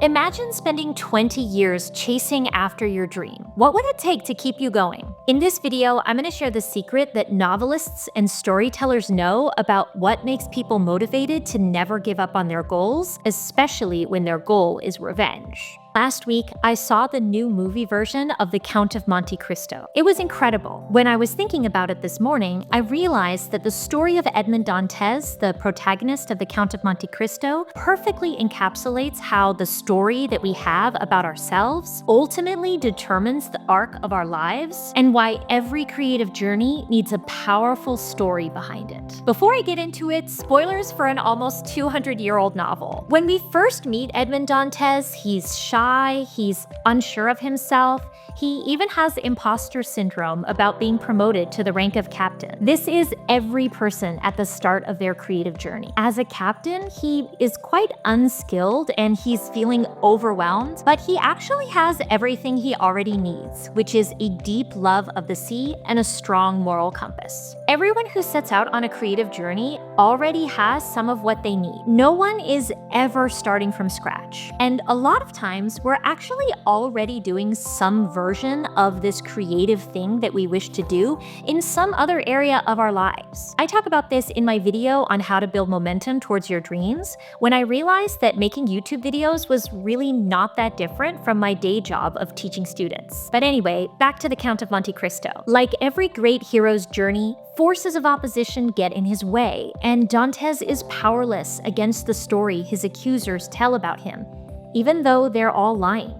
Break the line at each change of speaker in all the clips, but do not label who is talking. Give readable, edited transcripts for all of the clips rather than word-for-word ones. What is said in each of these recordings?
Imagine spending 20 years chasing after your dream. What would it take to keep you going? In this video, I'm going to share the secret that novelists and storytellers know about what makes people motivated to never give up on their goals, especially when their goal is revenge. Last week, I saw the new movie version of The Count of Monte Cristo. It was incredible. When I was thinking about it this morning, I realized that the story of Edmond Dantès, the protagonist of The Count of Monte Cristo, perfectly encapsulates how the story that we have about ourselves ultimately determines the arc of our lives and why every creative journey needs a powerful story behind it. Before I get into it, spoilers for an almost 200-year-old novel. When we first meet Edmond Dantès, he's shy, he's unsure of himself, he even has imposter syndrome about being promoted to the rank of captain. This is every person at the start of their creative journey. As a captain, he is quite unskilled and he's feeling overwhelmed, but he actually has everything he already needs, which is a deep love of the sea and a strong moral compass. Everyone who sets out on a creative journey already has some of what they need. No one is ever starting from scratch. And a lot of times, we're actually already doing some version of this creative thing that we wish to do in some other area of our lives. I talk about this in my video on how to build momentum towards your dreams, when I realized that making YouTube videos was really not that different from my day job of teaching students. But anyway, back to the Count of Monte Cristo. Like every great hero's journey, forces of opposition get in his way, and Dantès is powerless against the story his accusers tell about him, even though they're all lying.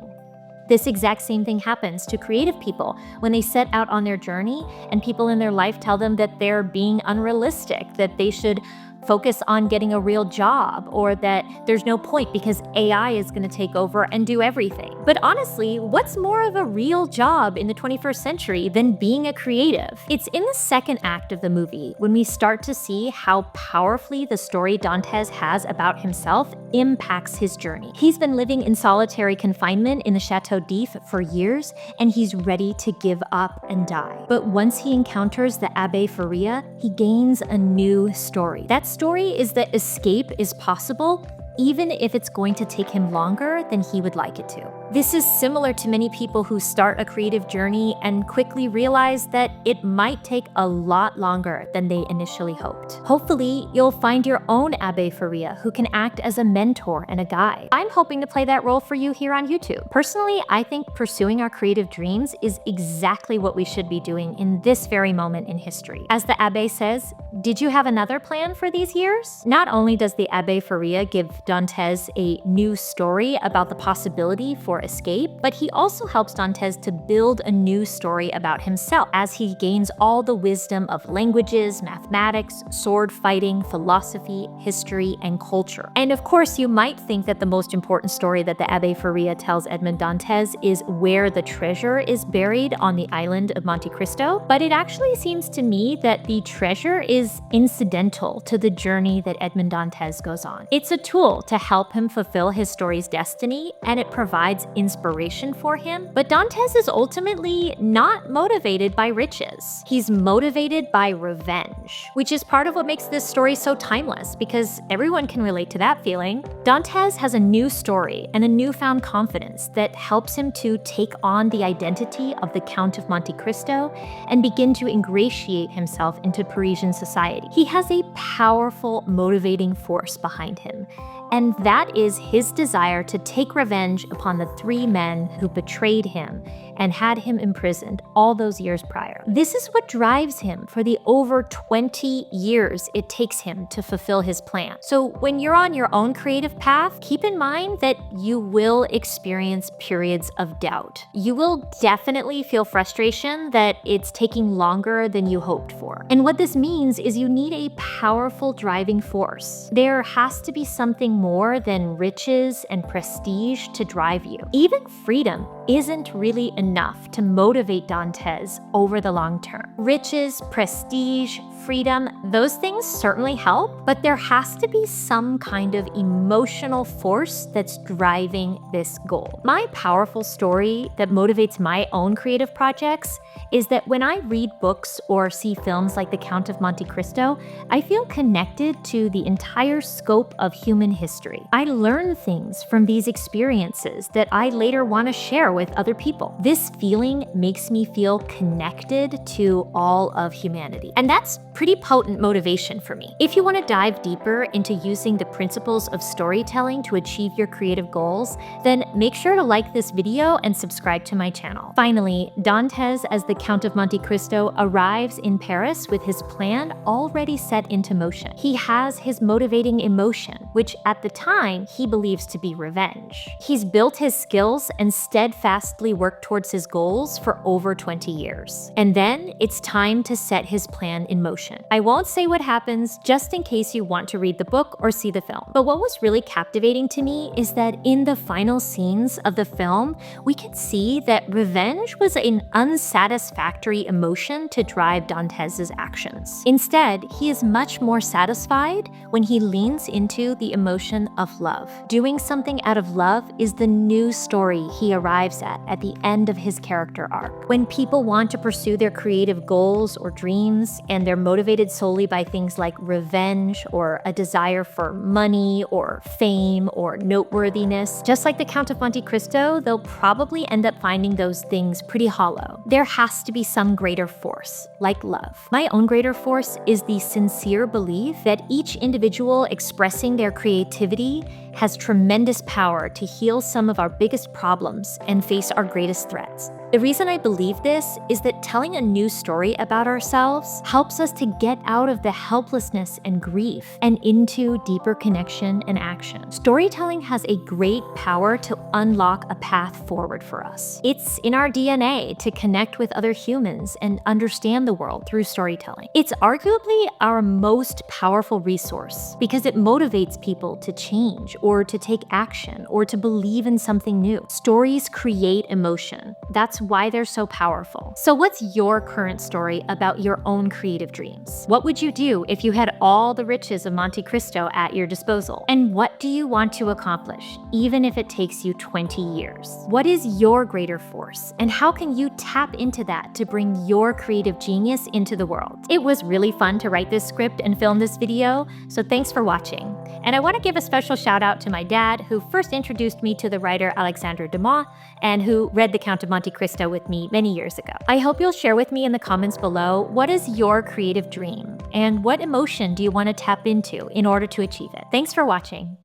This exact same thing happens to creative people when they set out on their journey and people in their life tell them that they're being unrealistic, that they should focus on getting a real job, or that there's no point because AI is going to take over and do everything. But honestly, what's more of a real job in the 21st century than being a creative? It's in the second act of the movie when we start to see how powerfully the story Dantès has about himself impacts his journey. He's been living in solitary confinement in the Chateau d'If for years, and he's ready to give up and die. But once he encounters the Abbé Faria, he gains a new story. That story is that escape is possible, even if it's going to take him longer than he would like it to. This is similar to many people who start a creative journey and quickly realize that it might take a lot longer than they initially hoped. Hopefully, you'll find your own Abbé Faria who can act as a mentor and a guide. I'm hoping to play that role for you here on YouTube. Personally, I think pursuing our creative dreams is exactly what we should be doing in this very moment in history. As the Abbé says, "Did you have another plan for these years?" Not only does the Abbé Faria give Dantès a new story about the possibility for escape, but he also helps Dantès to build a new story about himself as he gains all the wisdom of languages, mathematics, sword fighting, philosophy, history, and culture. And of course, you might think that the most important story that the Abbé Faria tells Edmond Dantès is where the treasure is buried on the island of Monte Cristo, but it actually seems to me that the treasure is incidental to the journey that Edmond Dantès goes on. It's a tool to help him fulfill his story's destiny, and it provides inspiration for him. But Dantès is ultimately not motivated by riches. He's motivated by revenge, which is part of what makes this story so timeless, because everyone can relate to that feeling. Dantès has a new story and a newfound confidence that helps him to take on the identity of the Count of Monte Cristo and begin to ingratiate himself into Parisian society. He has a powerful, motivating force behind him, and that is his desire to take revenge upon the three men who betrayed him and had him imprisoned all those years prior. This is what drives him for the over 20 years it takes him to fulfill his plan. So when you're on your own creative path, keep in mind that you will experience periods of doubt. You will definitely feel frustration that it's taking longer than you hoped for. And what this means is you need a powerful driving force. There has to be something more than riches and prestige to drive you. Even freedom isn't really enough to motivate Dantès over the long term. Riches, prestige, freedom, those things certainly help, but there has to be some kind of emotional force that's driving this goal. My powerful story that motivates my own creative projects is that when I read books or see films like The Count of Monte Cristo, I feel connected to the entire scope of human history. I learn things from these experiences that I later want to share with other people. This feeling makes me feel connected to all of humanity. And that's pretty potent motivation for me. If you want to dive deeper into using the principles of storytelling to achieve your creative goals, then make sure to like this video and subscribe to my channel. Finally, Dantès as the Count of Monte Cristo arrives in Paris with his plan already set into motion. He has his motivating emotion, which at the time he believes to be revenge. He's built his skills and steadfastly worked towards his goals for over 20 years. And then it's time to set his plan in motion. I won't say what happens just in case you want to read the book or see the film. But what was really captivating to me is that in the final scenes of the film, we could see that revenge was an unsatisfactory emotion to drive Dantès' actions. Instead, he is much more satisfied when he leans into the emotion of love. Doing something out of love is the new story he arrives at the end of his character arc. When people want to pursue their creative goals or dreams, and they're motivated solely by things like revenge or a desire for money or fame or noteworthiness, just like the Count of Monte Cristo, they'll probably end up finding those things pretty hollow. There has to be some greater force, like love. My own greater force is the sincere belief that each individual expressing their creativity has tremendous power to heal some of our biggest problems and face our greatest threats. The reason I believe this is that telling a new story about ourselves helps us to get out of the helplessness and grief and into deeper connection and action. Storytelling has a great power to unlock a path forward for us. It's in our DNA to connect with other humans and understand the world through storytelling. It's arguably our most powerful resource because it motivates people to change or to take action or to believe in something new. Stories create emotion. That's why they're so powerful. So what's your current story about your own creative dreams? What would you do if you had all the riches of Monte Cristo at your disposal? And what do you want to accomplish, even if it takes you 20 years? What is your greater force? And how can you tap into that to bring your creative genius into the world? It was really fun to write this script and film this video, so thanks for watching. And I want to give a special shout out to my dad, who first introduced me to the writer Alexandre Dumas and who read The Count of Monte Cristo with me many years ago. I hope you'll share with me in the comments below, what is your creative dream? And what emotion do you want to tap into in order to achieve it? Thanks for watching.